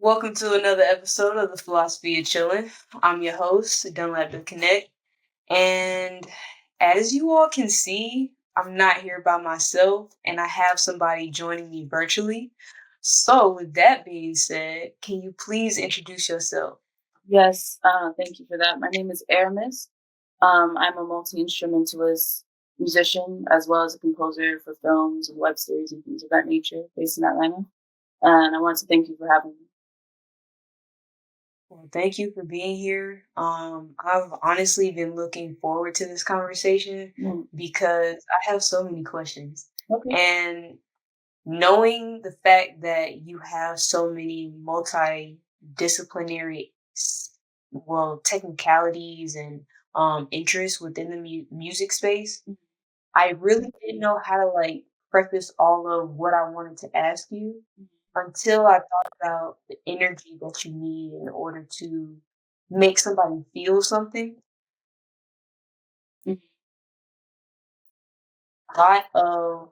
Welcome to another episode of the Philosophy of Chillin. I'm your host, Dunlap the Connect, and as you all can see, I'm not here by myself, and I have somebody joining me virtually. So, with that being said, can you please introduce yourself? Yes, thank you for that. My name is Aramis. I'm a multi-instrumentalist musician as well as a composer for films and web series and things of that nature based in Atlanta. And I want to thank you for having me. Well, thank you for being here. I've honestly been looking forward to this conversation Mm, because I have so many questions. okay. And knowing the fact that you have so many multidisciplinary, technicalities and interests within the music space, Mm, I really didn't know how to preface all of what I wanted to ask you mm, until I thought about the energy that you need in order to make somebody feel something. mm. A lot of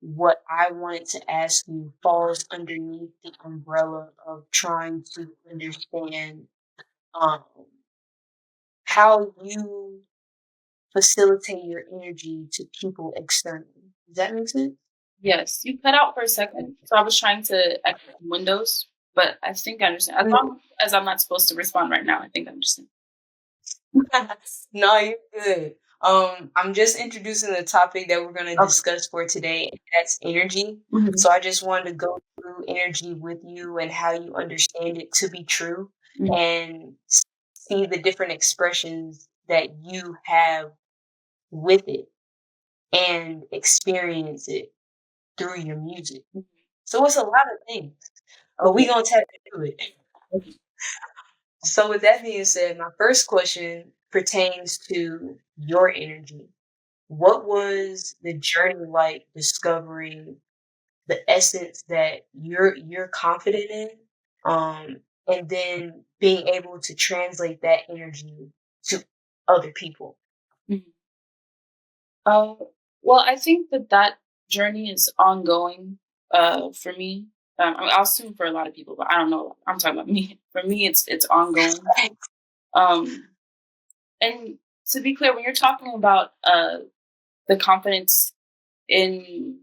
what I wanted to ask you falls underneath the umbrella of trying to understand um, how you facilitate your energy to people externally. Does that make sense? Yes, you cut out for a second. So I was trying to exit from Windows, but I think I understand. As Mm. long as I'm not supposed to respond right now, I think I understand. No, you're good. I'm just introducing the topic that we're going to Okay. discuss for today, and that's energy. Mhm, So I just wanted to go through energy with you and how you understand it to be true mhm, and see the different expressions that you have with it and experience it through your music. mhm. So it's a lot of things, but we Okay. going to tap into it. Okay. So with that being said, my first question pertains to your energy. What was the journey like discovering the essence that you're confident in, and then being able to translate that energy to other people? Mhm. Uh, well, I think that journey is ongoing for me. I mean, I'll assume for a lot of people, but I don't know. I'm talking about me. For me, it's ongoing. Um, and to be clear, when you're talking about the confidence in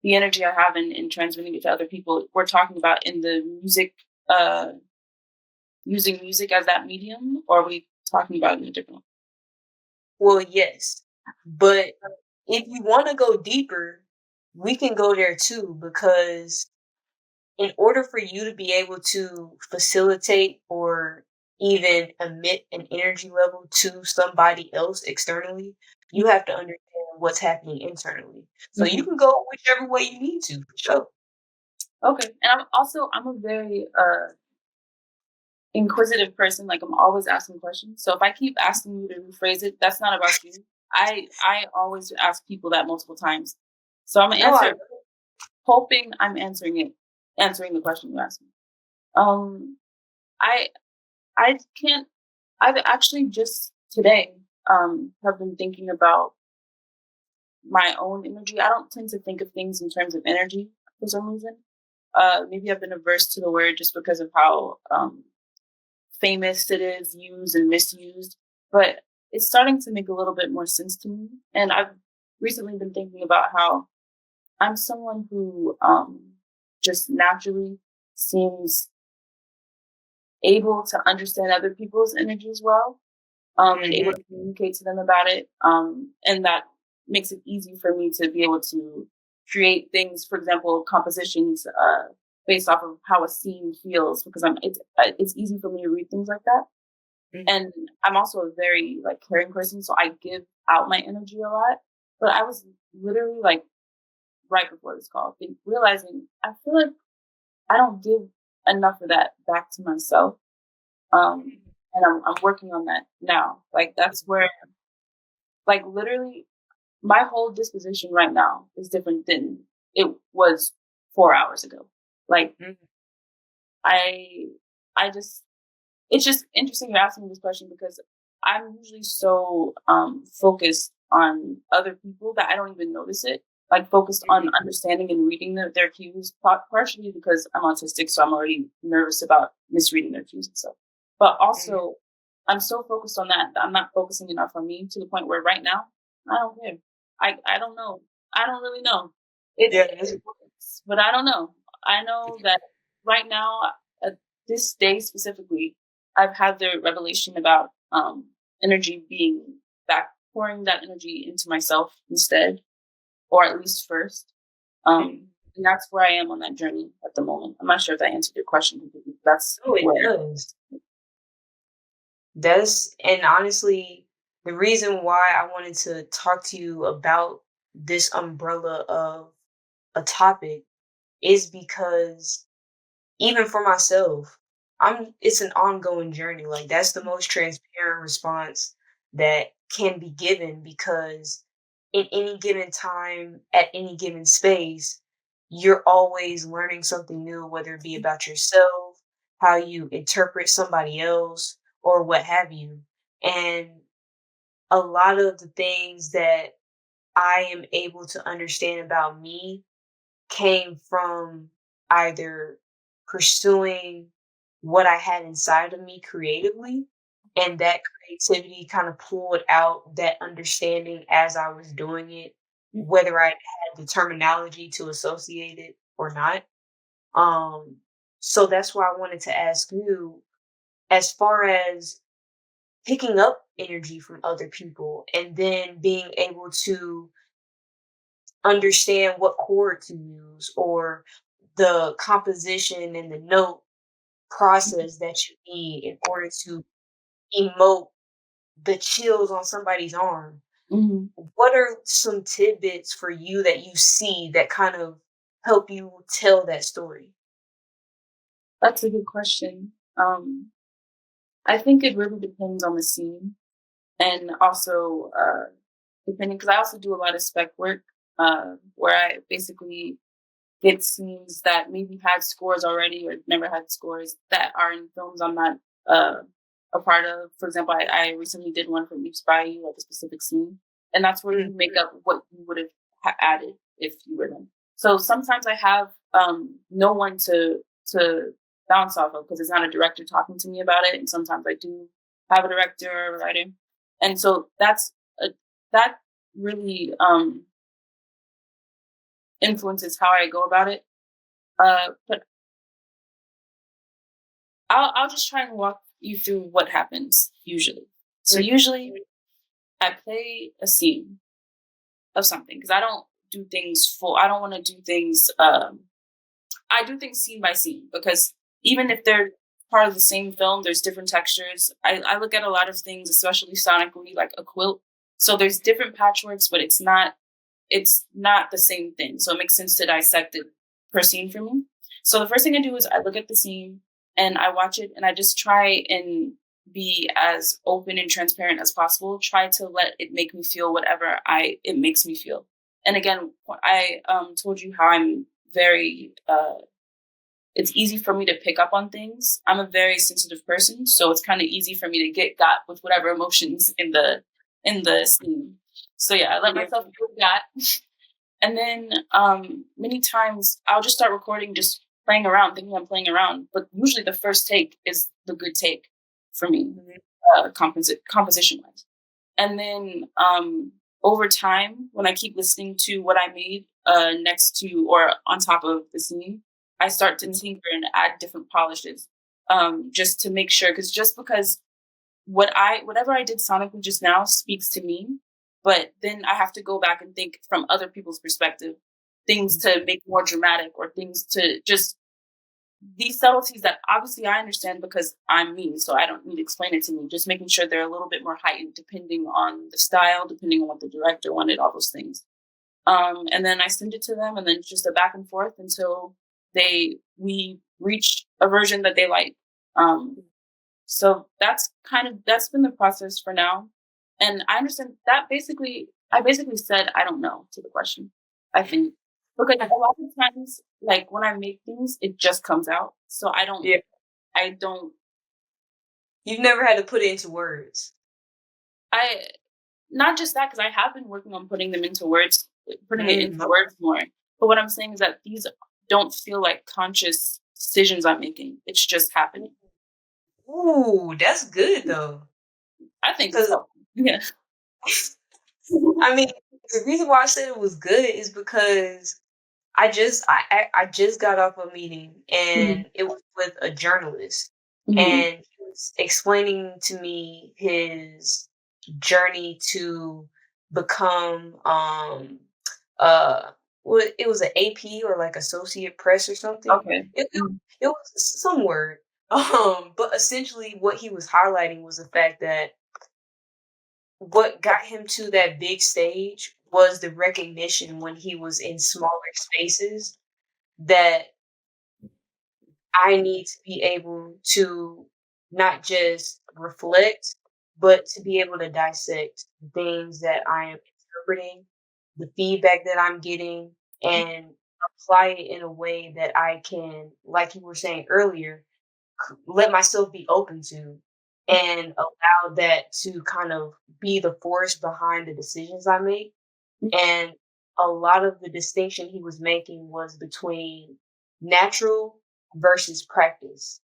the energy I have in transmitting it to other people, we're talking about in the music, uh, using music as that medium, or are we talking about it in a different Well, yes, but if you want to go deeper, we can go there too because in order for you to be able to facilitate or even emit an energy level to somebody else externally, way? you have to understand what's happening internally. So you Mhm. can go whichever way you need to, for sure. Okay, and I'm a very inquisitive person. Like I'm always asking questions. So if I keep asking you to rephrase it, that's not about you. I always ask people that multiple times. So I'm gonna No, I answer, hoping I'm answering the question you asked me. Um, I I can't. I've actually just today have been thinking about my own energy. I don't tend to think of things in terms of energy for some reason. Maybe I've been averse to the word just because of how famous it is, used and misused. But it's starting to make a little bit more sense to me. And I've recently been thinking about how I'm someone who just naturally seems able to understand other people's energy as well, and able mhm. to communicate to them about it. And that makes it easy for me to be able to create things, for example, compositions based off of how a scene feels, because it's easy for me to read things like that. Mhm. And I'm also a very like caring person, so I give out my energy a lot. But I was literally like right before this call, realizing I feel like I don't give enough of that back to myself. And I'm working on that now. Like that's where like literally my whole disposition right now is different than it was 4 hours ago. Like Mhm. I I just it's just interesting you're asking me this question because I'm usually so focused on other people that I don't even notice it. like focused on Mhm. understanding and reading their cues, partially because I'm autistic, so I'm already nervous about misreading their cues and stuff. But Mhm. also, I'm so focused on that I'm not focusing enough on me to the point where right now I don't care. I don't know. I don't really know. Yeah, It works, but I don't know. I know that right now, at this day specifically, I've had the revelation about energy being back pouring that energy into myself instead, or at least first. mhm. And that's where I am on that journey at the moment. I'm not sure if that answered your question completely. That's Oh, it where. does. And honestly, the reason why I wanted to talk to you about this umbrella of a topic is because even for myself, it's an ongoing journey. Like that's the most transparent response that can be given because in any given time, at any given space, you're always learning something new, whether it be about yourself, how you interpret somebody else, or what have you. And a lot of the things that I am able to understand about me came from either pursuing what I had inside of me creatively, and that creativity kind of pulled out that understanding as I was doing it, whether I had the terminology to associate it or not. Um, so that's why I wanted to ask you, as far as picking up energy from other people and then being able to understand what chord to use or the composition and the note process that you need in order to emote the chills on somebody's arm. Mhm. What are some tidbits for you that you see that kind of help you tell that story? That's a good question. I think it really depends on the scene, and also depending because I also do a lot of spec work, where I basically get scenes that maybe had scores already or never had scores that are in films I'm not uh, a part of. For example, I recently did one for Eve's Bayou, like a specific scene, and that's where Mm, you make up what you would have added if you were them. So sometimes I have no one to bounce off of because it's not a director talking to me about it, and sometimes I do have a director or a writer, and so that really influences how I go about it. But I'll just try and walk you through what happens usually. So mm, usually I play a scene of something because I don't do things full. I don't want to do things. I do things scene by scene because even if they're part of the same film, there's different textures. I look at a lot of things, especially sonically, like a quilt. So there's different patchworks, but it's not the same thing. So it makes sense to dissect it per scene for me. So the first thing I do is I look at the scene and I watch it and I just try and be as open and transparent as possible. Try to let it make me feel whatever I it makes me feel. And again, I told you how I'm very it's easy for me to pick up on things. I'm a very sensitive person, so it's kind of easy for me to get got with whatever emotions in the scene. So yeah, I let yeah, myself get got. And then many times I'll just start recording, just playing around, thinking I'm playing around. But usually the first take is the good take for me, mhm, composition wise. And then over time, when I keep listening to what I made next to or on top of the scene, I start to mhm, tinker and add different polishes just to make sure. Because whatever I did sonically just now speaks to me, but then I have to go back and think from other people's perspective, things mhm, to make more dramatic or things to just these subtleties that obviously I understand because I'm me, so I don't need to explain it to me. Just making sure they're a little bit more heightened depending on the style, depending on what the director wanted, all those things. And then I send it to them, and then it's just a back and forth until we reach a version that they like. Um, so that's been the process for now. And I understand that I basically said I don't know to the question. I think because a lot of times, like when I make things, it just comes out. So yeah. I don't, You've never had to put it into words. I, not just that, because I have been working on putting them into words putting it into Okay. words more. But what I'm saying is that these don't feel like conscious decisions I'm making. It's just happening. Ooh, that's good though. I think it's Cause helpful. Yeah. I mean, the reason why I said it was good is because I just got off a meeting Mhm. and it was with a journalist Mhm. and he was explaining to me his journey to become uh what it was an AP or like associate press or something. Okay. It Mhm. it was some word. But essentially what he was highlighting was the fact that what got him to that big stage was the recognition when he was in smaller spaces that I need to be able to not just reflect, but to be able to dissect the things that I am interpreting, the feedback that I'm getting, and apply it in a way that I can, like you were saying earlier, let myself be open to and allow that to kind of be the force behind the decisions I make. And a lot of the distinction he was making was between natural versus practice,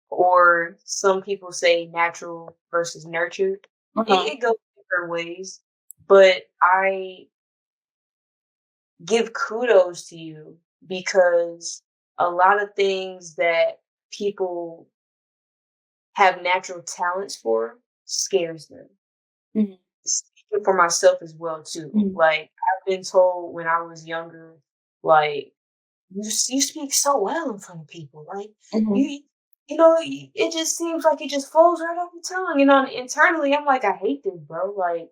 or some people say natural versus nurtured. Uh-huh. It goes different ways, but I give kudos to you because a lot of things that people have natural talents for scares them. Mhm. Speaking for myself as well too. Mhm. Like I've been told when I was younger, like you speak so well in front of people. Like Mhm. you it just seems like it just flows right off your tongue. Internally I'm like, I hate this, bro. Like,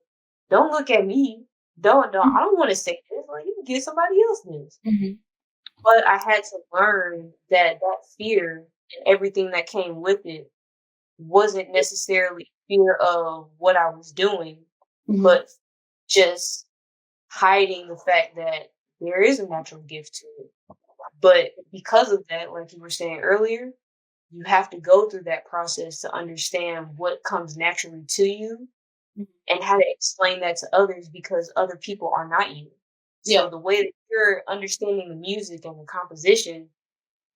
don't look at me. Don't I don't want to say this. Like you can get somebody else this. Mhm. But I had to learn that fear and everything that came with it wasn't necessarily fear of what I was doing, Mhm. but just hiding the fact that there is a natural gift to it. But because of that, like you were saying earlier, you have to go through that process to understand what comes naturally to you Mhm. and how to explain that to others because other people are not you. Yeah. So the way that you're understanding the music and the composition,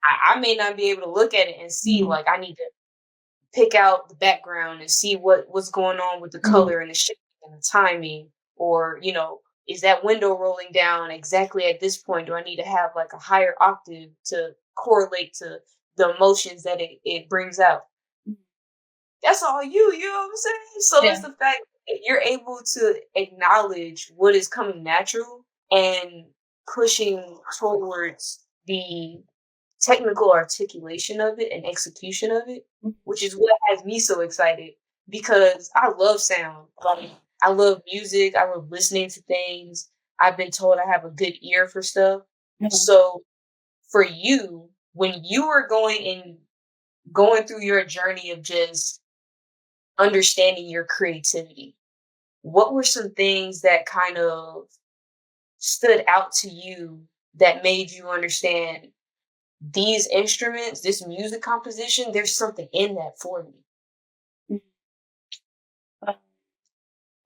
I may not be able to look at it and see Mhm. like I need to pick out the background and see what's going on with the Mhm. color and the shape and the timing, or is that window rolling down exactly at this point? Do I need to have like a higher octave to correlate to the emotions that it brings out? That's all you know what I'm saying? So Yeah. it's the fact that you're able to acknowledge what is coming natural and pushing towards the technical articulation of it and execution of it, Mhm. which is what has me so excited because I love sound. Like I love music. I love listening to things. I've been told I have a good ear for stuff. Uh-huh. So for you, when you were going through your journey of just understanding your creativity, what were some things that kind of stood out to you that made you understand these instruments, this music composition, there's something in that for me. Mhm. Uh,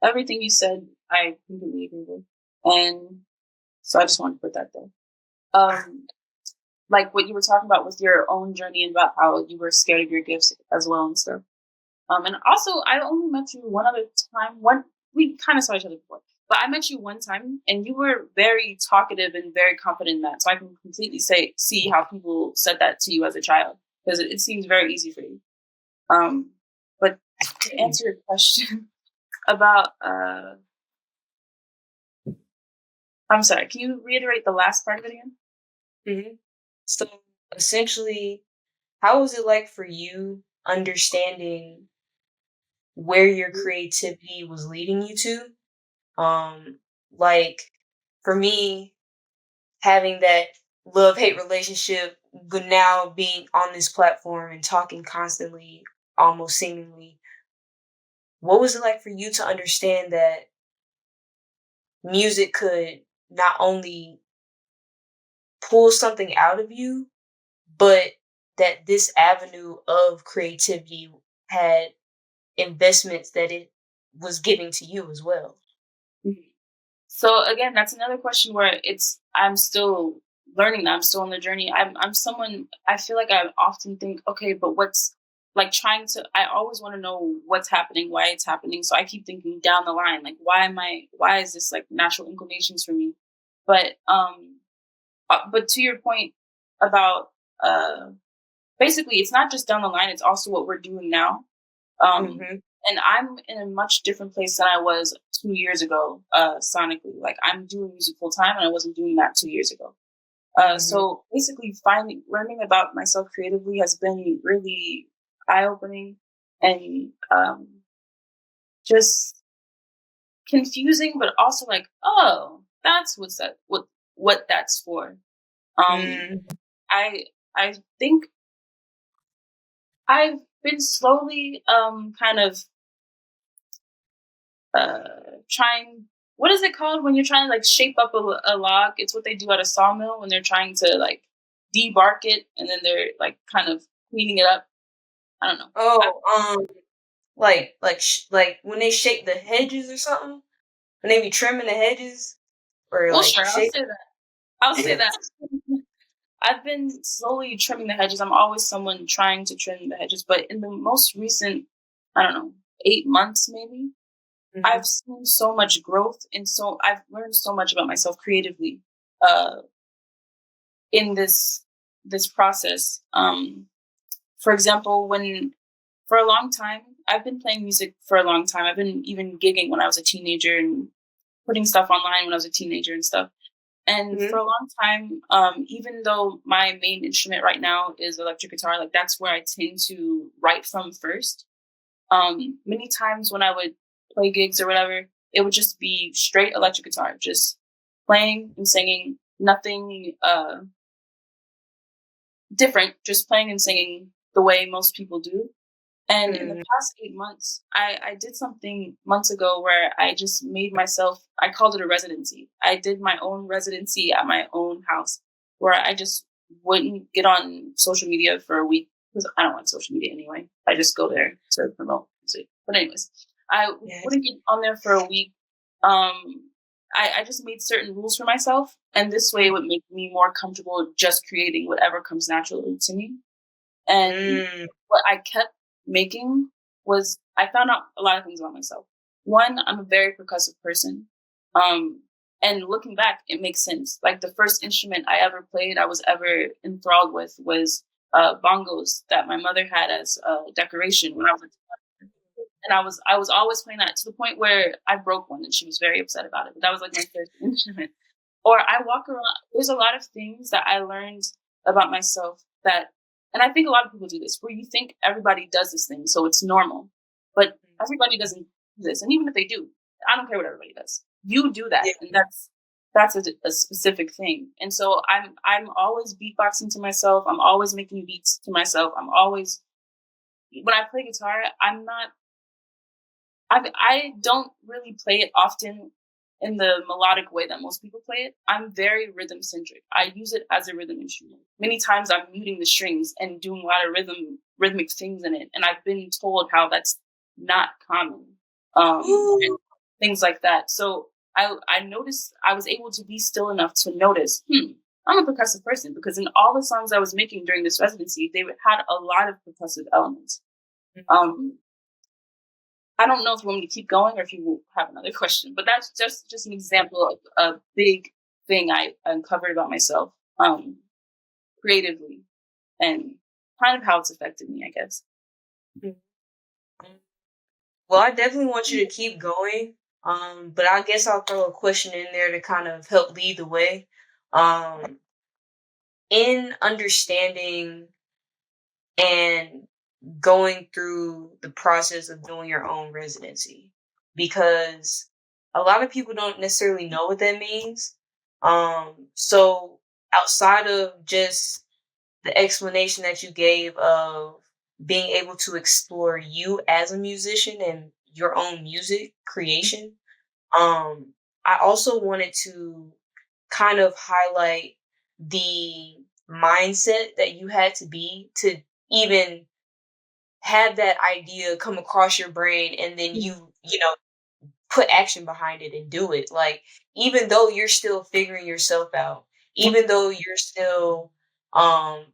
Everything you said, I completely agree with. And so I just want to put that there. Like what you were talking about with your own journey and about how you were scared of your gifts as well and stuff. And also, I only met you one other time. One We kind of saw each other before, but I met you one time, and you were very talkative and very confident in that. So I can completely see how people said that to you as a child because it seems very easy for you. Um, but to answer your question about, I'm sorry, can you reiterate the last part of it again? Mhm. So essentially, how was it like for you understanding where your creativity was leading you to? Like for me, having that love hate relationship, but now being on this platform and talking constantly, almost seemingly, what was it like for you to understand that music could not only pull something out of you, but that this avenue of creativity had investments that it was giving to you as well? Mhm. So again, that's another question where I'm still learning that. I'm still on the journey. I'm someone I feel like I often think, okay, but what's like trying to I always want to know what's happening, why it's happening. So I keep thinking down the line, like why is this like natural inclinations for me? But but to your point about basically it's not just down the line, it's also what we're doing now. Um, Mhm, and I'm in a much different place than I was 2 years ago, sonically. Like I'm doing music full time and I wasn't doing that 2 years ago. mhm, So basically learning about myself creatively has been really eye opening and just confusing, but also like, oh, that's what that's for. Um, mm, I I think I've been slowly kind of trying what is it called when you're trying to like shape up a log? It's what they do at a sawmill when they're trying to like debark it and then they're like kind of cleaning it up. I don't know. I, oh, like when they shake the hedges or something? When they be trimming the hedges or, well, like, sure, I'll shape say that. I'll say that. I've been slowly trimming the hedges. I'm always someone trying to trim the hedges, but in the most recent, I don't know, 8 months maybe, I've Mhm, seen so much growth and so I've learned so much about myself creatively. Uh, in this process. For example, when for a long time, I've been playing music for a long time. I've been even gigging when I was a teenager and putting stuff online when I was a teenager and stuff. And for mhm, a long time, even though my main instrument right now is electric guitar, like that's where I tend to write from first. Many times when I would play gigs or whatever, it would just be straight electric guitar, just playing and singing, nothing different, just playing and singing the way most people do. And in the mhm, past 8 months, I did something months ago where I just made myself, I called it a residency. I did my own residency at my own house where I just wouldn't get on social media for a week because I don't like social media anyway. I just go there to promote music. But, anyways, I yes, wouldn't get on there for a week. Um, I just made certain rules for myself, and this way it mm, would make me more comfortable just creating whatever comes naturally to me. And mm, what I kept making was I found out a lot of things about myself. One, I'm a very percussive person. Um, and looking back, it makes sense. Like the first instrument I ever played, I was ever enthralled with was bongos that my mother had as decoration when I was a and I was always playing that to the point where I broke one and she was very upset about it. But that was like my first instrument. Or I walk around there's a lot of things that I learned about myself that and I think a lot of people do this where you think everybody does this thing, so it's normal. But everybody doesn't do this. And even if they do, I don't care what everybody does. You do that. yeah, And that's a specific thing. And so I'm always beatboxing to myself. I'm always making beats to myself. I'm always when I play guitar, I don't really play it often in the melodic way that most people play it. I'm very rhythm centric. I use it as a rhythm instrument. Many times I'm muting the strings and doing a lot of rhythmic things in it, and I've been told how that's not common, and ooh, things like that. So I noticed I was able to be still enough to notice. I'm a percussive person because in all the songs I was making during this residency, they had a lot of percussive elements. Um, I don't know if you want me to keep going or if you have another question, but that's just an example of a big thing I uncovered about myself creatively and kind of how it's affected me, I guess. mhm. Well, I definitely want you to keep going, but I guess I'll throw a question in there to kind of help lead the way. Um, in understanding and going through the process of doing your own residency, because a lot of people don't necessarily know what that means. So outside of just the explanation that you gave of being able to explore you as a musician and your own music creation, um, I also wanted to kind of highlight the mindset that you had to be to even have that idea come across your brain and then Mhm. you know put action behind it and do it. Like, even though you're still figuring yourself out, even though you're still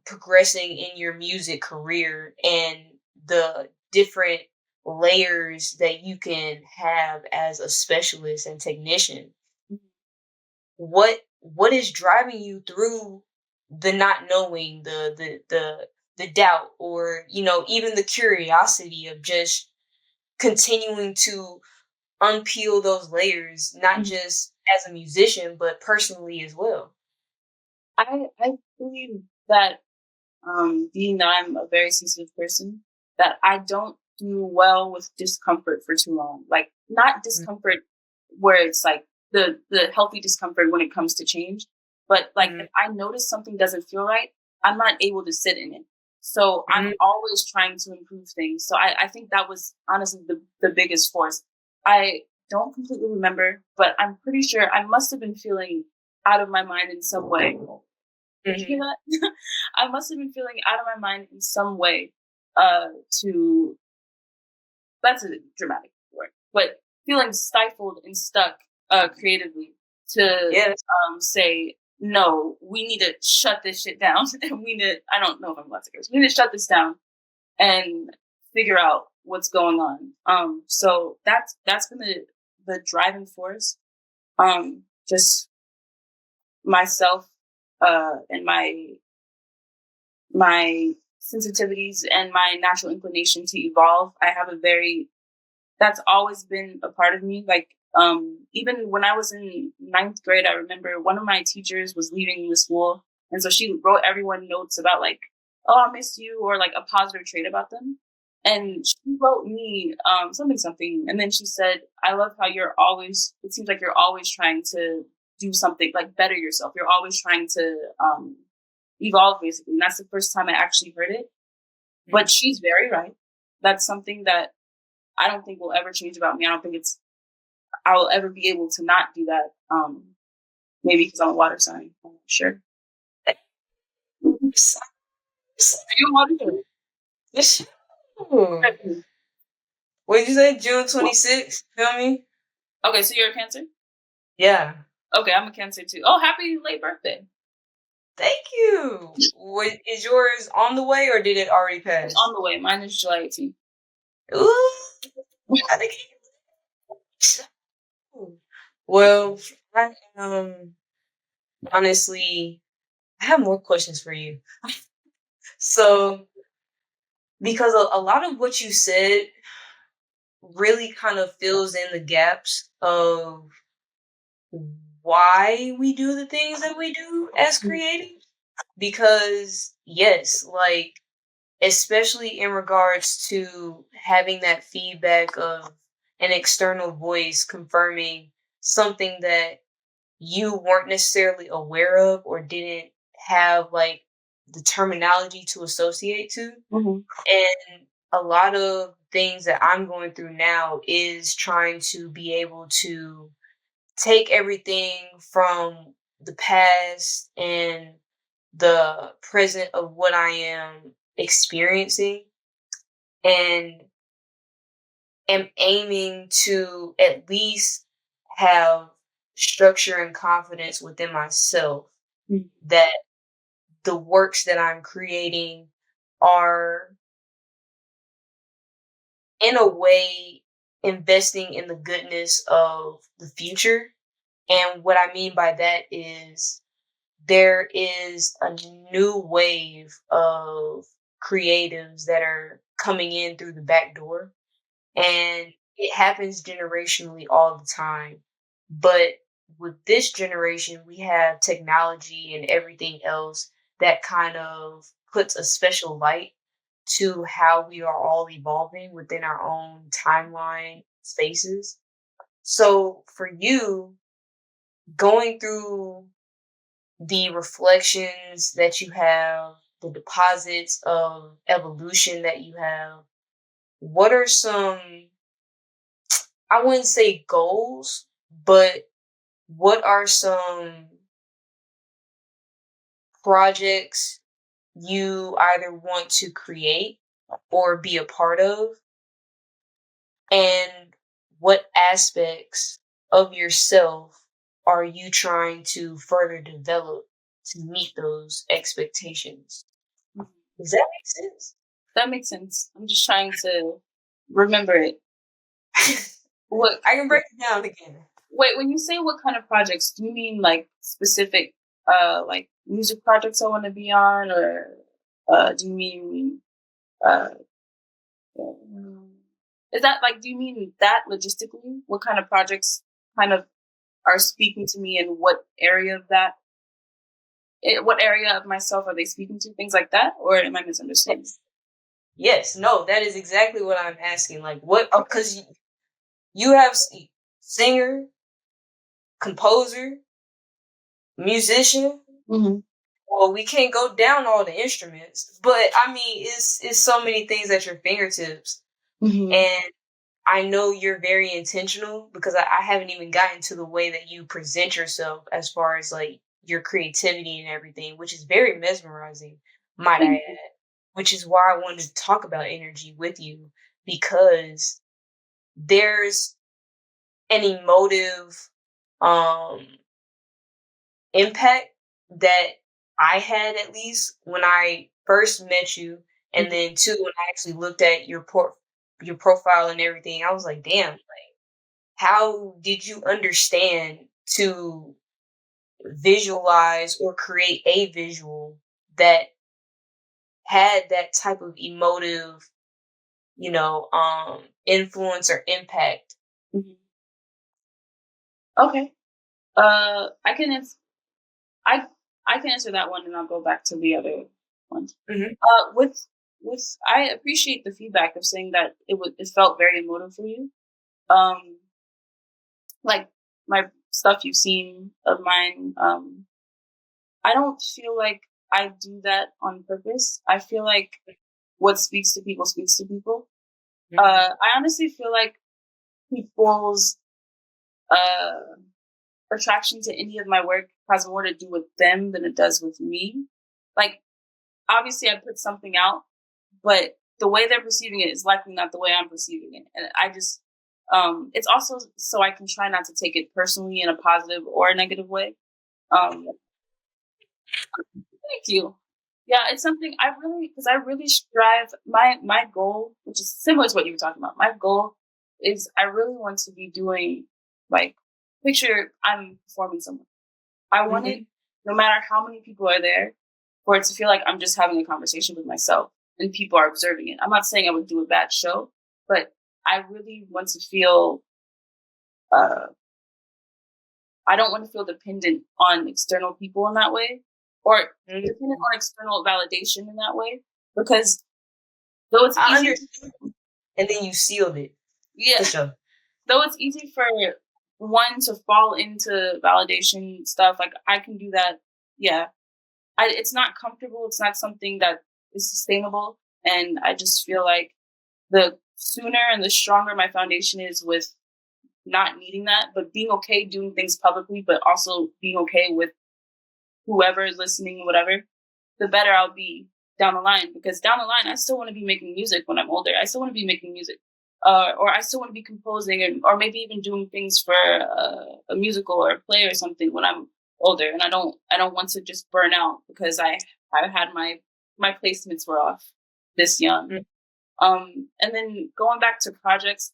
progressing in your music career and the different layers that you can have as a specialist and technician, what is driving you through the not knowing, the doubt, or even the curiosity of just continuing to unpeel those layers, not Mhm. just as a musician, but personally as well. I believe that being that I'm a very sensitive person, that I don't do well with discomfort for too long. Like not Mm, discomfort where it's like the healthy discomfort when it comes to change, but like mm, if I notice something doesn't feel right, I'm not able to sit in it. So I'm mm, always trying to improve things. So I think that was honestly the biggest force. I don't completely remember, but I'm pretty sure I must have been feeling out of my mind in some way. You hear mhm, that? I must have been feeling out of my mind in some way, to that's a dramatic word, but feeling stifled and stuck, creatively to, yes. say, "No, we need to shut this shit down, and we need" I don't know if I'm allowed to curse. "We need to shut this down and figure out what's going on." So that's been the driving force. Just myself, and my sensitivities and my natural inclination to evolve. I have a very that's always been a part of me. Like even when I was in ninth grade, I remember one of my teachers was leaving the school, and so she wrote everyone notes about like, "Oh, I miss you," or like a positive trait about them. And she wrote me something something, and then she said, "I love how you're always. It seems like you're always trying to do something like better yourself. You're always trying to evolve, basically." And that's the first time I actually heard it. But Mhm. she's very right. That's something that I don't think will ever change about me. I don't think I will ever be able to not do that. Maybe because I'm a water sign. I'm not sure. Are S- s- you a water sign? yes. Ooh. Okay. What did you say? June 26th? Feel me? Okay, so you're a Cancer? Yeah. Okay, I'm a Cancer too. Oh, happy late birthday. Thank you. What, is yours on the way or did it already It's pass? on the way. Mine is July 18th. Ooh, I think. Well, I honestly, I have more questions for you. So, because a lot of what you said really kind of fills in the gaps of why we do the things that we do as creatives. Because, yes, like, especially in regards to having that feedback of an external voice confirming something that you weren't necessarily aware of or didn't have like the terminology to associate to. Mm-hmm. And a lot of things that I'm going through now is trying to be able to take everything from the past and the present of what I am experiencing and am aiming to at least have structure and confidence within myself that the works that I'm creating are in a way investing in the goodness of the future. And what I mean by that is there is a new wave of creatives that are coming in through the back door. And it happens generationally all the time. But with this generation, we have technology and everything else that kind of puts a special light to how we are all evolving within our own timeline spaces. So for you, going through the reflections that you have, the deposits of evolution that you have, what are some, I wouldn't say goals, but what are some projects you either want to create or be a part of? And what aspects of yourself are you trying to further develop to meet those expectations? Mhm. Does that make sense? That makes sense. I'm just trying to remember it. What I can break it down again. Wait, when you say what kind of projects, do you mean like specific like music projects I want to be on, or do you mean uh um, is that like, do you mean that logistically? What kind of projects kind of are speaking to me, and what area of that what area of myself are they speaking to? Things like that, or am I misunderstanding? Yes. Yes. No, that is exactly what I'm asking. Like, what? Okay. Because you have singer, composer, musician. Mm-hmm. Well, we can't go down all the instruments, but I mean, it's so many things at your fingertips, Mm-hmm. and I know you're very intentional because I haven't even gotten to the way that you present yourself as far as like your creativity and everything, which is very mesmerizing, might I Thank you. add. Which is why I wanted to talk about energy with you because there's an emotive um impact that I had at least when I first met you, and Mm-hmm. then too when I actually looked at your profile and everything, I was like, damn, like how did you understand to visualize or create a visual that had that type of emotive, influence or impact? Mm-hmm. Okay. I can I I can answer that one, and I'll go back to the other ones. Mhm, With I appreciate the feedback of saying that it felt very emotive for you. Um, like my stuff you've seen of mine. I don't feel like I do that on purpose. I feel like what speaks to people speaks to people. mhm, I honestly feel like people's uh attraction to any of my work has more to do with them than it does with me. Like, obviously I put something out, but the way they're perceiving it is likely not the way I'm perceiving it. And I just it's also so I can try not to take it personally in a positive or a negative way. Um Thank you. Yeah, it's something I really, because I really strive. My goal, which is similar to what you were talking about, my goal is I really want to be doing, like, picture I'm performing somewhere. I want it, mhm. no matter how many people are there, for it to feel like I'm just having a conversation with myself and people are observing it. I'm not saying I would do a bad show, but I really want to feel. Uh, I don't want to feel dependent on external people in that way, or Mm, dependent on external validation in that way, because though it's I easy, understood, and then you sealed it yeah, for sure. though it's easy for one to fall into validation stuff, like I can do that. Yeah, it's not comfortable. It's not something that is sustainable, and I just feel like the sooner and the stronger my foundation is with not needing that, but being okay doing things publicly, but also being okay with whoever is listening, whatever, the better I'll be down the line. Because down the line, I still want to be making music when I'm older. I still want to be making music, or I still want to be composing, or maybe even doing things for a musical or a play or something when I'm older. And I don't want to just burn out because I had my placements were off this young. Mm, And then going back to projects,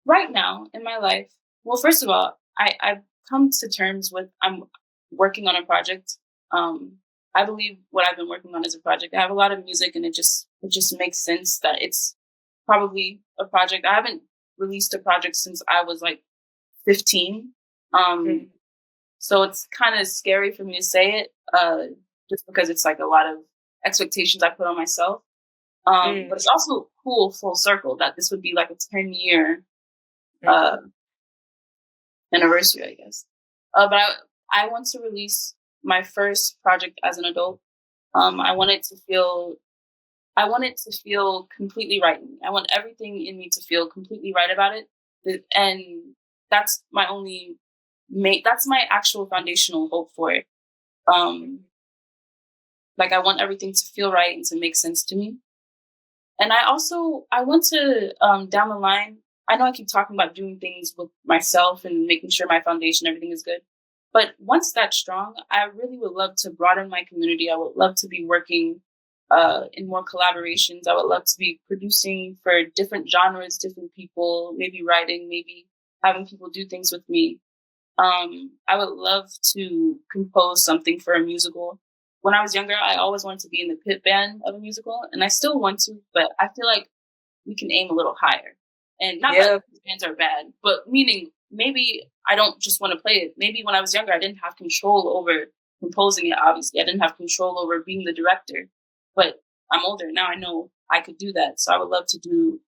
right now in my life, well, first of all, I've come to terms with I'm working on a project. Um, I believe what I've been working on is a project. I have a lot of music, and it just makes sense that it's probably a project. I haven't released a project since I was like 15. Um, mm, so it's kind of scary for me to say it, just because it's like a lot of expectations I put on myself. mm, But it's also cool full circle that this would be like a 10-year uh, mhm, anniversary, I guess. But I want to release my first project as an adult. I want it to feel I want it to feel completely right in me. I want everything in me to feel completely right about it. And that's my only that's my actual foundational hope for it. Um like I want everything to feel right and to make sense to me. And I want to down the line, I know I keep talking about doing things with myself and making sure my foundation, everything is good. But once that's strong, I really would love to broaden my community. I would love to be working in more collaborations. I would love to be producing for different genres, different people, maybe writing, maybe having people do things with me. I would love to compose something for a musical. When I was younger, I always wanted to be in the pit band of a musical, and I still want to, but I feel like we can aim a little higher. And not that Yeah. pit bands are bad, but meaning maybe I don't just want to play it. Maybe when I was younger, I didn't have control over composing it. Obviously, I didn't have control over being the director. But I'm older now. I know I could do that, so I would love to do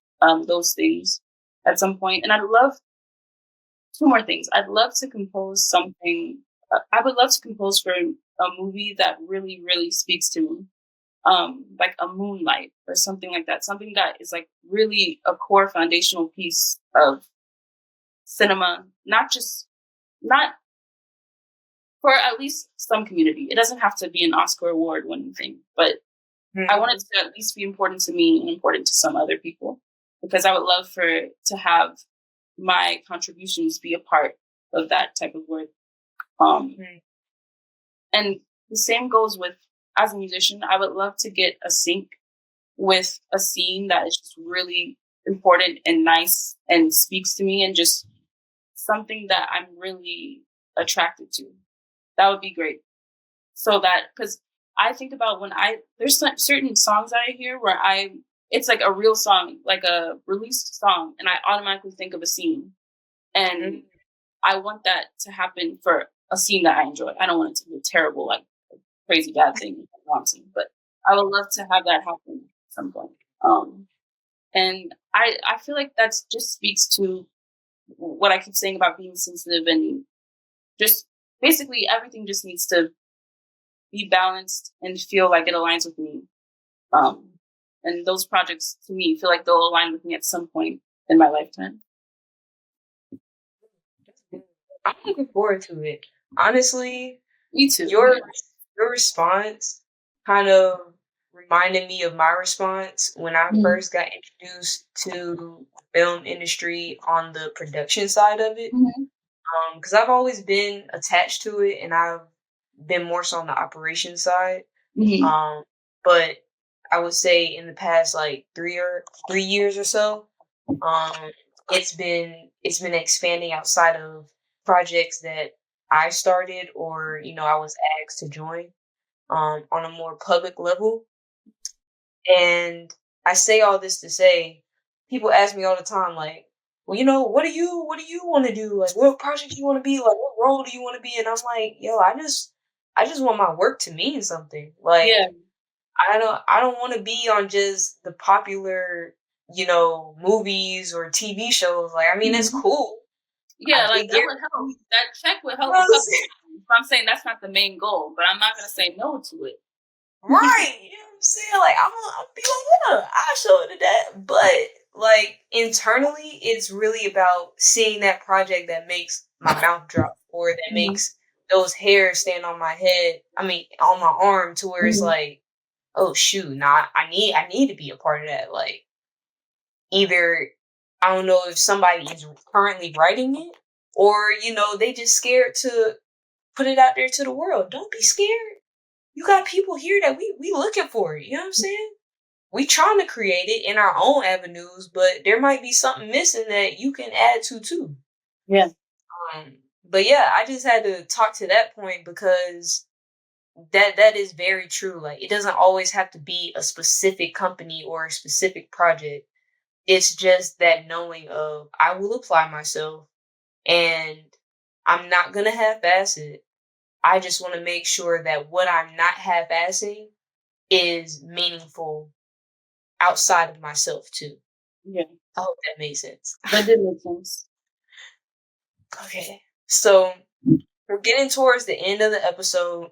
those things at some point. And I'd love two more things. I'd love to compose something. I would love to compose for a movie that really, really speaks to me, like a Moonlight or something like that. Something that is like really a core foundational piece of cinema, not for at least some community. It doesn't have to be an Oscar award winning thing, but I want it Mhm. to at least be important to me and important to some other people because I would love for to have my contributions be a part of that type of work. Um, Mhm. and the same goes with as a musician, I would love to get a sync with a scene that is just really important and nice and speaks to me and just something that I'm really attracted to. That would be great. So that because I think about when there's certain songs I hear where it's like a real song, like a released song, and I automatically think of a scene. And Mhm. I want that to happen for a scene that I enjoy. I don't want it to be a terrible, like crazy bad thing I want to, but I would love to have that happen at some point. Um, and I feel like that's just speaks to what I keep saying about being sensitive and just basically everything just needs to be balanced and feel like it aligns with me. Um, and those projects to me feel like they'll align with me at some point in my lifetime. I'm looking forward to it. Honestly, Me too. your Yeah. your response kind of reminded me of my response when I Mhm. first got introduced to film industry on the production side of it. Mhm. Because I've always been attached to it, and I've been more so on the operations side. Mhm. Um, but I would say in the past like 3 years or so, um, it's been expanding outside of projects that I started or I was asked to join on a more public level. And I say all this to say, people ask me all the time, like, well, what do you want to do? Like, what project you want to be? Like, what role do you want to be? And I'm like, yo, I just want my work to mean something. Yeah. Like, I don't want to be on just the popular, movies or TV shows. Like, I mean, that's Mhm. cool. Yeah, like It that would help. guarantees, That check would you know help a what I'm couple saying? times. But I'm saying that's not the main goal, but I'm not gonna say no to it. Right. You know what I'm saying? Like, I'm be like, yeah, I'll show it to that. But, like, internally, it's really about seeing that project that makes my mouth drop or that Mhm. makes those hairs stand on my head. I mean, on my arm to where it's Mhm. like, oh, shoot, nah, I need to be a part of that. Like, either, I don't know if somebody is currently writing it or, they just scared to put it out there to the world. Don't be scared. You got people here that we looking for it. You know what I'm saying? We trying to create it in our own avenues, but there might be something missing that you can add to too. Yeah. But yeah, I just had to talk to that point because that is very true. Like, it doesn't always have to be a specific company or a specific project. It's just that knowing of I will apply myself and I'm not gonna half-ass it. I just want to make sure that what I'm not half-assing is meaningful outside of myself too. Yeah. I hope that makes sense. That did make sense. Okay. So we're getting towards the end of the episode,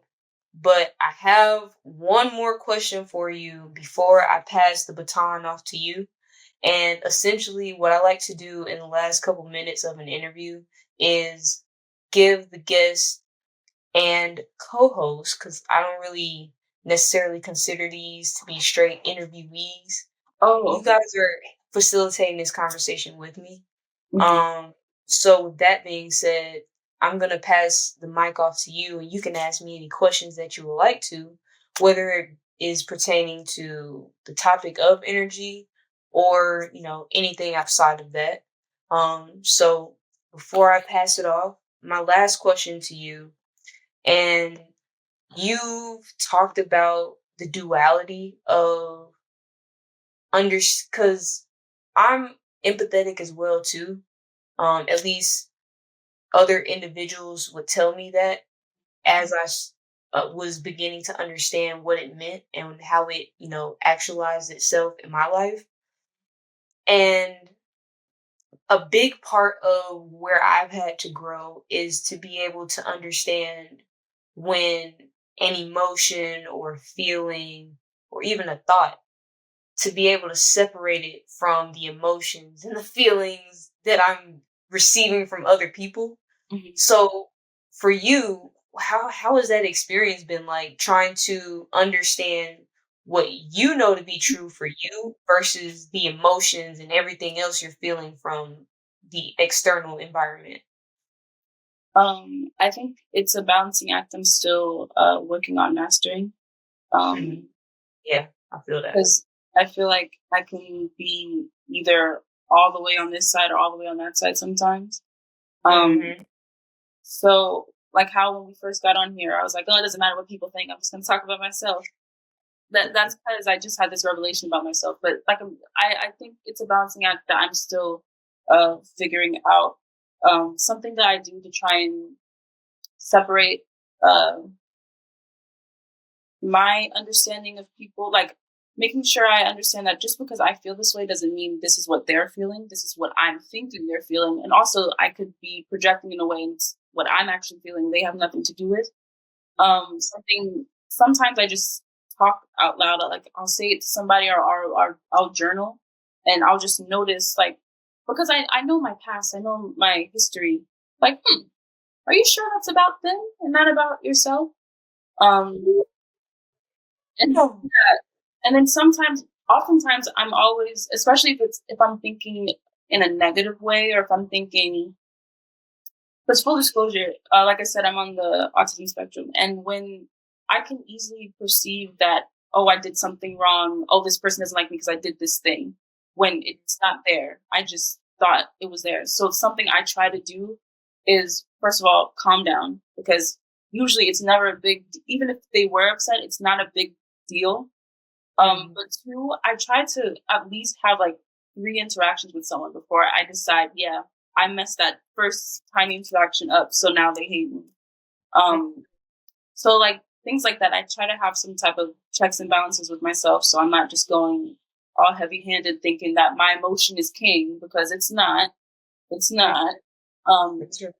but I have one more question for you before I pass the baton off to you. And essentially, what I like to do in the last couple minutes of an interview is give the guest and co-host, because I don't really necessarily consider these to be straight interviewees. Oh, You okay. guys are facilitating this conversation with me. Mhm. Um, so with that being said, I'm gonna pass the mic off to you, and you can ask me any questions that you would like to, whether it is pertaining to the topic of energy or anything outside of that. So before I pass it off, my last question to you, and you've talked about the duality of under because I'm empathetic as well too. At least other individuals would tell me that as was beginning to understand what it meant and how it, actualized itself in my life. And a big part of where I've had to grow is to be able to understand when an emotion or feeling or even a thought, to be able to separate it from the emotions and the feelings that I'm receiving from other people. Mhm. So for you, how has that experience been like, trying to understand what you know to be true for you versus the emotions and everything else you're feeling from the external environment? I think it's a balancing act I'm still working on mastering. Mhm. Um, Yeah, I feel that. because I feel like I can be either all the way on this side or all the way on that side sometimes. Um, Mhm. so like how when we first got on here, I was like, oh, it doesn't matter what people think. I'm just gonna talk about myself. That's because I just had this revelation about myself. But like I think it's a balancing act that I'm still figuring out. Something that I do to try and separate uh, my understanding of people, like making sure I understand that just because I feel this way doesn't mean this is what they're feeling. This is what I'm thinking they're feeling. And also, I could be projecting in a way and it's what I'm actually feeling. They have nothing to do with. Something sometimes I just talk out loud. Like I'll say it to somebody or I'll journal and I'll just notice like because I know my past, I know my history. Like, are you sure that's about them and not about yourself? Um, and Oh. and then sometimes, oftentimes, I'm always, especially if I'm thinking in a negative way or if I'm thinking because full disclosure, like I said, I'm on the autism spectrum, and when I can easily perceive that, oh, I did something wrong. Oh, this person doesn't like me because I did this thing. When it's not there, I just thought it was there. So something I try to do is, first of all, calm down because usually it's never a big. Even if they were upset, it's not a big deal. Mhm. But two, I try to at least have like three interactions with someone before I decide, yeah, I messed that first tiny interaction up, so now they hate me. Um, so like things like that, I try to have some type of checks and balances with myself, so I'm not just going all heavy-handed thinking that my emotion is king because it's not. It's Mhm. not. Um, That's true.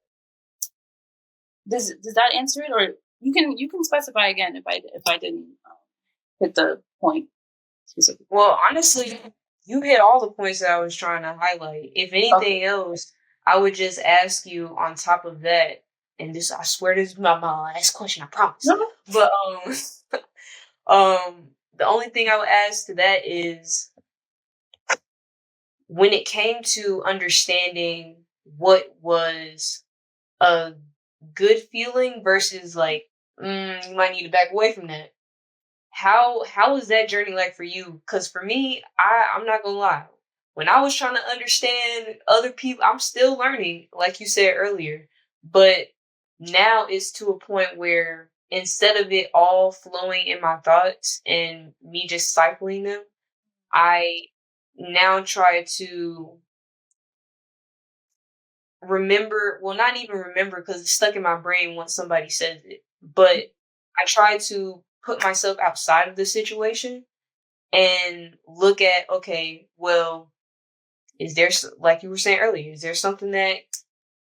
does that answer it, or you can specify again if I didn't hit the point specifically? Well, honestly, you hit all the points that I was trying to highlight. If Okay. anything else, I would just ask you on top of that, and this, I swear this is my last question, I promise. No, no. But the only thing I would ask to that is, when it came to understanding what was a good feeling versus like, you might need to back away from that. How was that journey like for you? Because for me, I'm not gonna lie. When I was trying to understand other people, I'm still learning, like you said earlier. But now it's to a point where instead of it all flowing in my thoughts and me just cycling them, I now try to remember, well, not even remember because it's stuck in my brain once somebody says it. But I try to put myself outside of the situation and look at, okay, well, is there like you were saying earlier, is there something that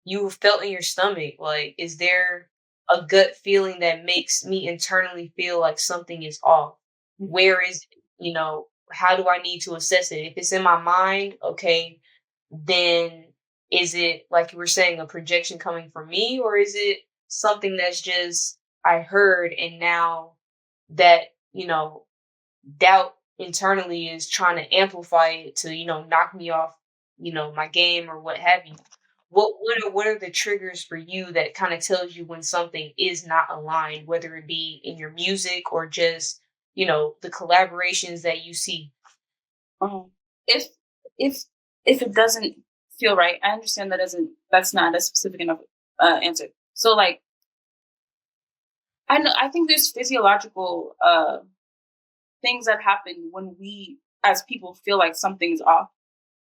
you felt in your stomach? Like, is there a gut feeling that makes me internally feel like something is off? Where is it? How do I need to assess it? If it's in my mind, okay, then is it, like you were saying, a projection coming from me, or is it something that's just I heard, and now that, doubt internally is trying to amplify it to, knock me off my game or what have you. What are the triggers for you that kind of tells you when something is not aligned, whether it be in your music or just, the collaborations that you see? Um, if if if it doesn't feel right, I understand that's not a specific enough answer. So like I think there's physiological things that happen when we as people feel like something's off.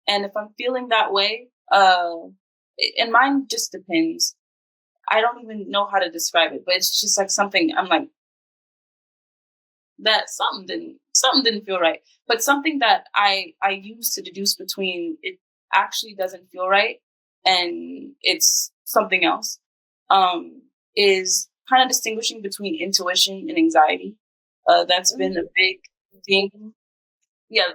And if I'm feeling that way, and mine just depends. I don't even know how to describe it, but it's just like something I'm like that something didn't feel right. But something that I use to deduce between it actually doesn't feel right and it's something else is kind of distinguishing between intuition and anxiety. That's been a big thing. Yeah,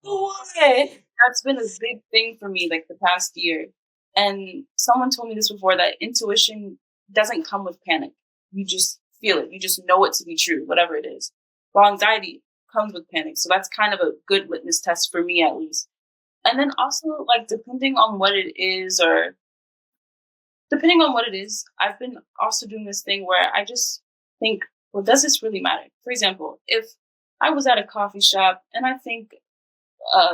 What? that's been a big thing for me like the past year. And someone told me this before that intuition doesn't come with panic. You just feel it. You just know it to be true, whatever it is. While anxiety comes with panic. So that's kind of a good litmus test for me at least. And then also like depending on what it is, I've been also doing this thing where I just think, well, does this really matter? For example, if I was at a coffee shop and I think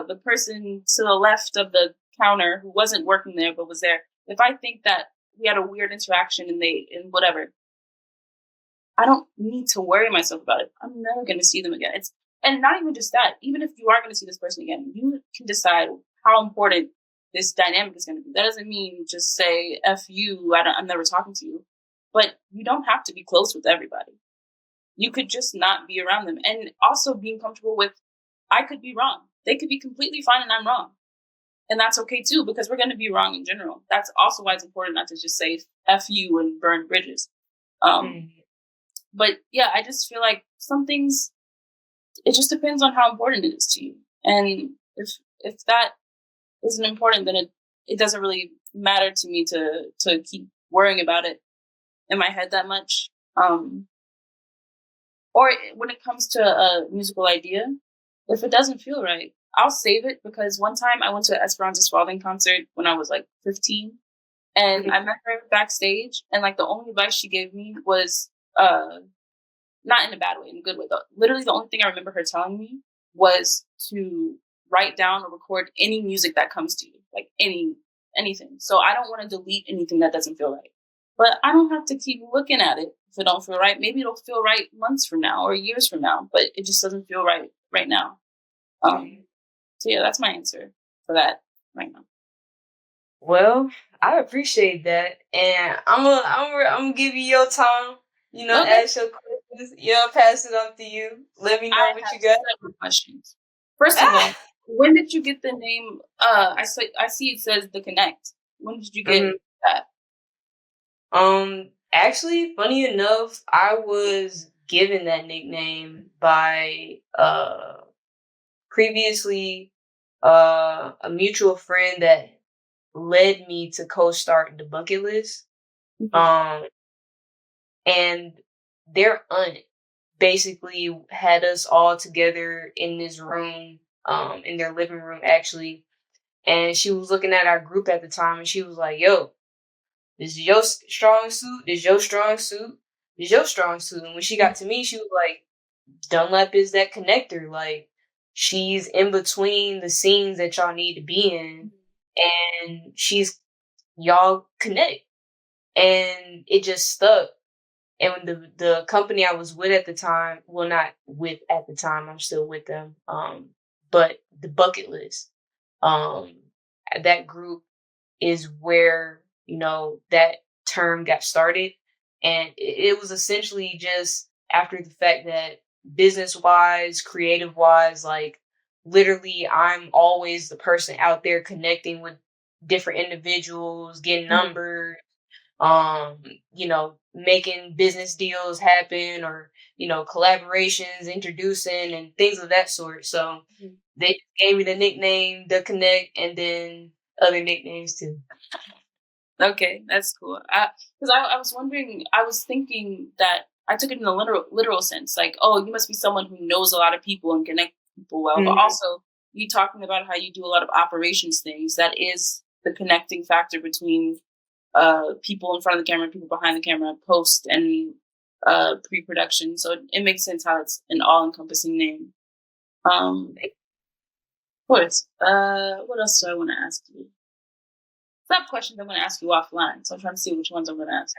the person to the left of the counter who wasn't working there but was there, if I think that we had a weird interaction and whatever, I don't need to worry myself about it. I'm never going to see them again. And not even just that. Even if you are going to see this person again, you can decide how important this dynamic is going to be. That doesn't mean just say "f you." I'm never talking to you, but you don't have to be close with everybody. You could just not be around them, and also being comfortable with I could be wrong. They could be completely fine, and I'm wrong, and that's okay too because we're going to be wrong in general. That's also why it's important not to just say "f you" and burn bridges. Um, Mm. but yeah, I just feel like some things it just depends on how important it is to you. And if that isn't important, then it doesn't really matter to me to keep worrying about it in my head that much. Or when it comes to a musical idea, if it doesn't feel right, I'll save it because one time I went to an Esperanza Spalding concert when I was like 15, and I Mhm. met her backstage, and like the only advice she gave me was uh not in a bad way, in a good way though. Literally, the only thing I remember her telling me was to write down or record any music that comes to you, like anything. So I don't want to delete anything that doesn't feel right. But I don't have to keep looking at it if it don't feel right. Maybe it'll feel right months from now or years from now, but it just doesn't feel right now. Mhm. So yeah, that's my answer for that right now. Well, I appreciate that, and I'm gonna give you your time. Okay, Ask your questions. Pass it on to you. Let me I know what have you got. several questions. First of Ah. all, when did you get the name? I see it says the Connect. When did you get Mhm. that? Actually, funny enough, I was given that nickname by previously a mutual friend that led me to co-start the bucket list. Mhm. Um, and their aunt basically had us all together in this room, in their living room actually. And she was looking at our group at the time and she was like, yo, this is your strong suit, this is your strong suit, this is your strong suit. And when she got to me, she was like, Dunlap is that connector. Like, she's in between the scenes that y'all need to be in. And y'all connect. And it just stuck. And the company I was with at the time, well, not with at the time, I'm still with them. But the bucket list, um, that group is where that term got started, and it was essentially just after the fact that business wise, creative wise, like literally, I'm always the person out there connecting with different individuals, getting Mhm. numbers, making business deals happen or, collaborations, introducing and things of that sort. So Mhm. they gave me the nickname, The Connect, and then other nicknames too. Okay, that's cool. Because I was wondering, I was thinking that I took it in a literal sense, like, oh, you must be someone who knows a lot of people and connect people well. But Mhm. also, you talking about how you do a lot of operations things. That is the connecting factor between people in front of the camera, people behind the camera, post and pre-production. So it makes sense how it's an all-encompassing name. Of course. What else do I want to ask you? Some questions I'm going to ask you offline. So I'm trying to see which ones I'm going to ask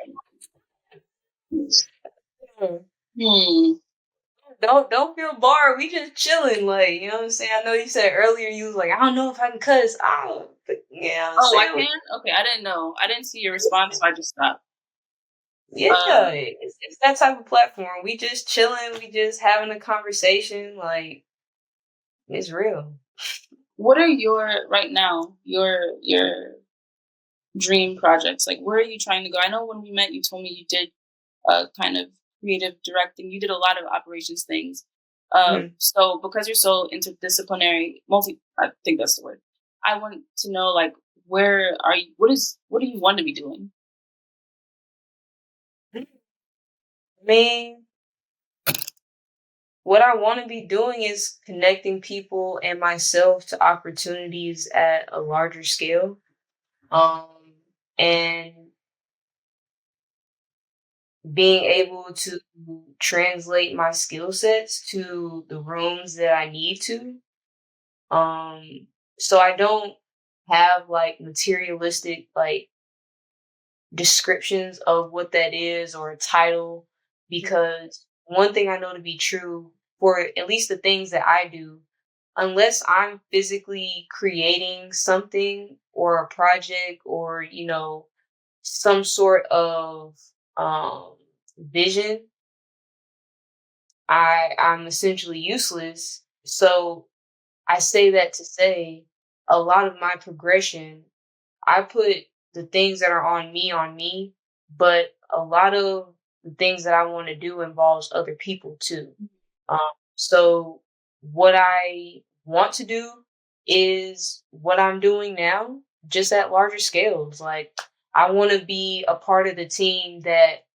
you. Hmm. Hmm. Don't feel barred. We just chilling, like, you know what I'm saying. I know you said earlier you was like, I don't know if I can cuss. But yeah, I'm Oh, I saying, can? Okay, I didn't know. I didn't see your response, so I just stopped. yeah, Um, it's that type of platform. We just chilling. We just having a conversation. Like, it's real. what are your right now your dream projects? Like, where are you trying to go? I know when we met, you told me you did kind of creative directing. You did a lot of operations things. Mhm. So because you're so interdisciplinary, I think that's the word. I want to know, like, where are you? What do you want to be doing? I mean, what I want to be doing is connecting people and myself to opportunities at a larger scale. Um, and being able to translate my skill sets to the rooms that I need to. Um, so I don't have like materialistic like descriptions of what that is or a title, because one thing I know to be true for at least the things that I do, unless I'm physically creating something or a project or, some sort of vision, I'm essentially useless. So I say that to say a lot of my progression, I put the things that are on me, but a lot of the things that I want to do involves other people too. Um, so what I want to do is what I'm doing now, just at larger scales. Like, I want to be a part of the team that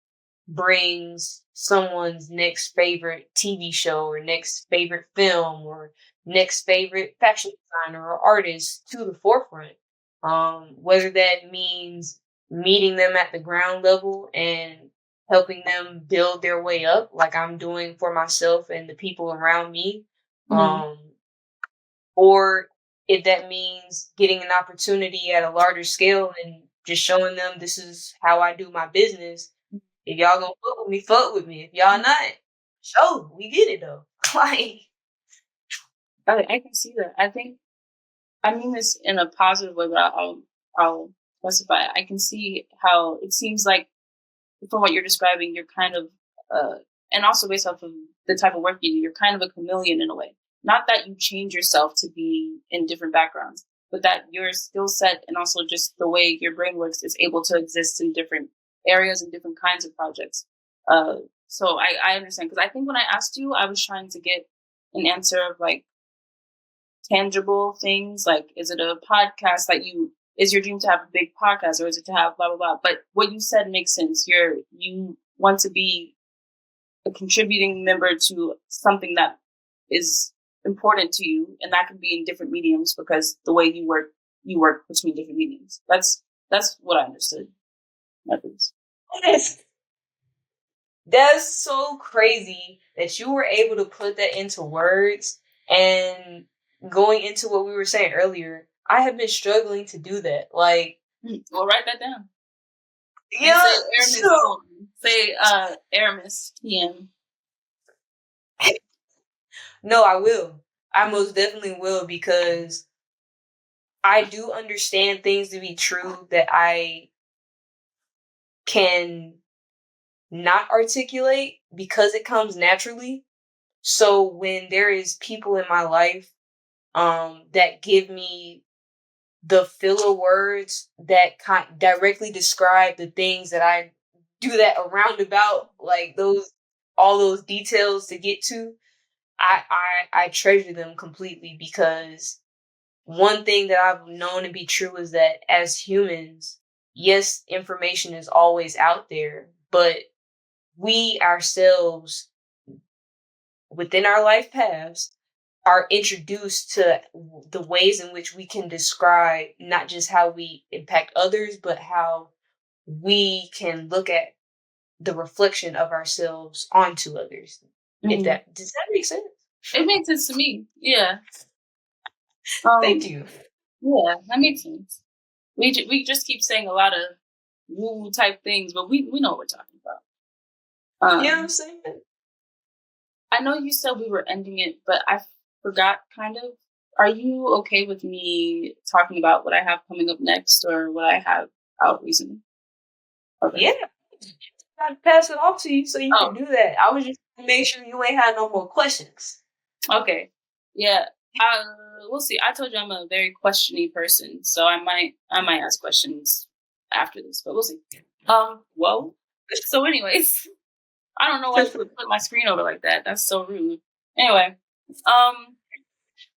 brings someone's next favorite TV show or next favorite film or next favorite fashion designer or artist to the forefront. Whether that means meeting them at the ground level and helping them build their way up, like I'm doing for myself and the people around me, Mm-hmm. um, or if that means getting an opportunity at a larger scale and just showing them this is how I do my business. If y'all gonna fuck with me, fuck with me. If y'all not, show we get it though. Like, I can see that. I mean this in a positive way, but I'll specify. I can see how it seems like from what you're describing, you're kind of, and also based off of the type of work you do, you're kind of a chameleon in a way. Not that you change yourself to be in different backgrounds, but that your skill set and also just the way your brain works is able to exist in different areas and different kinds of projects. Uh, so I understand, because I think when I asked you, I was trying to get an answer of like tangible things, like is it a podcast that you is your dream to have a big podcast, or is it to have blah blah blah? But what you said makes sense. You want to be a contributing member to something that is important to you, and that can be in different mediums, because the way you work between different mediums. That's what I understood. At least. that's that's so crazy that you were able to put that into words. And going into what we were saying earlier, I have been struggling to do that. Like, Well, write that down and yeah, say so Aramis poem. Say Aramis PM. no, I will. I most definitely will, because I do understand things to be true that I can not articulate because it comes naturally. So when there is people in my life that give me the filler words that directly describe the things that I do that a roundabout, like those all those details to get to, I treasure them completely, because one thing that I've known to be true is that as humans, yes, information is always out there, but we ourselves within our life paths are introduced to the ways in which we can describe not just how we impact others, but how we can look at the reflection of ourselves onto others. If Mhm. that does that make sense? It makes sense to me. Yeah. Thank Um. you. Yeah, that makes sense. We just keep saying a lot of woo type things, but we know what we're talking about. You know what I'm Um. saying? I know you said we were ending it, but I forgot kind of. Are you okay with me talking about what I have coming up next or what I have out recently? Okay. Yeah. I'd pass it off to you so you can Oh, do that. I was just gonna make sure you ain't had no more questions. okay. Yeah. Uh, we'll see. I told you I'm a very questiony person, so I might ask questions after this, but we'll see. Whoa. So, anyways, I don't know why you would put my screen over like that. That's so rude. Anyway, um,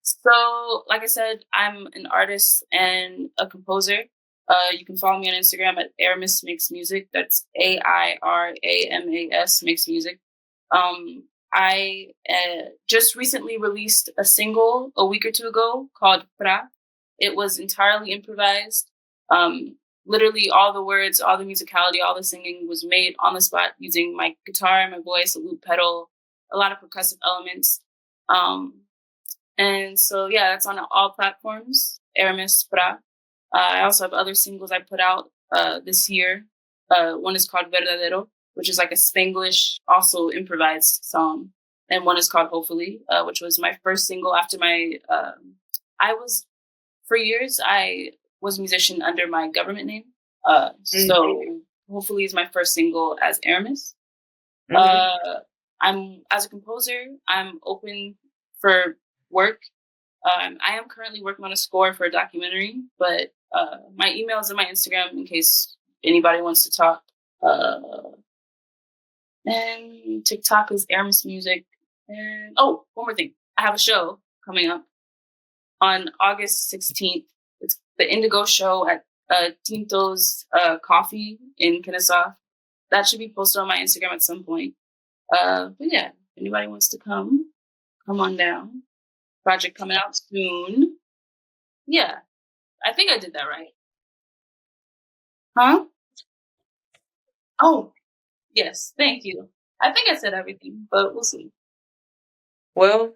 so like I said, I'm an artist and a composer. You can follow me on Instagram at Aramis Makes Music. That's AIRAMAS Makes Music. Um, I just recently released a single a week or two ago called Pra. It was entirely improvised. Um, Literally, all the words, all the musicality, all the singing was made on the spot using my guitar, my voice, a loop pedal, a lot of percussive elements. Um, and so, yeah, that's on all platforms. Aramis Pra. I also have other singles I put out this year. One is called Verdadero, which is like a Spanglish, also improvised song. And one is called Hopefully, which was my first single after my. I was, for years, I was a musician under my government name. Mhm, So Hopefully is my first single as Aramis. mhm. Uh, as a composer, I'm open for work. I am currently working on a score for a documentary, but my emails and my Instagram in case anybody wants to talk. And TikTok is Aramis Music. And oh, one more thing. I have a show coming up on August 16th. It's the Indigo show at Tinto's Coffee in Kennesaw. That should be posted on my Instagram at some point. But yeah, if anybody wants to come on down. Project coming out soon. Yeah, I think I did that right. Huh? Oh, yes. Thank you. I think I said everything, but we'll see. Well,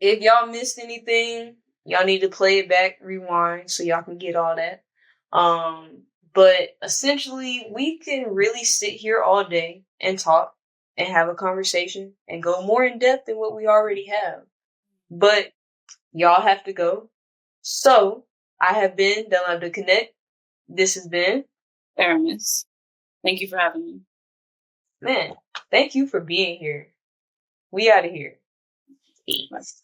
if y'all missed anything, y'all need to play it back, rewind, so y'all can get all that. But essentially, we can really sit here all day and talk and have a conversation and go more in depth than what we already have. But y'all have to go. So I have been Don't Have to Connect. This has been Aramis. Thank you for having me. man. Thank you for being here. We out of here. Bye. Peace.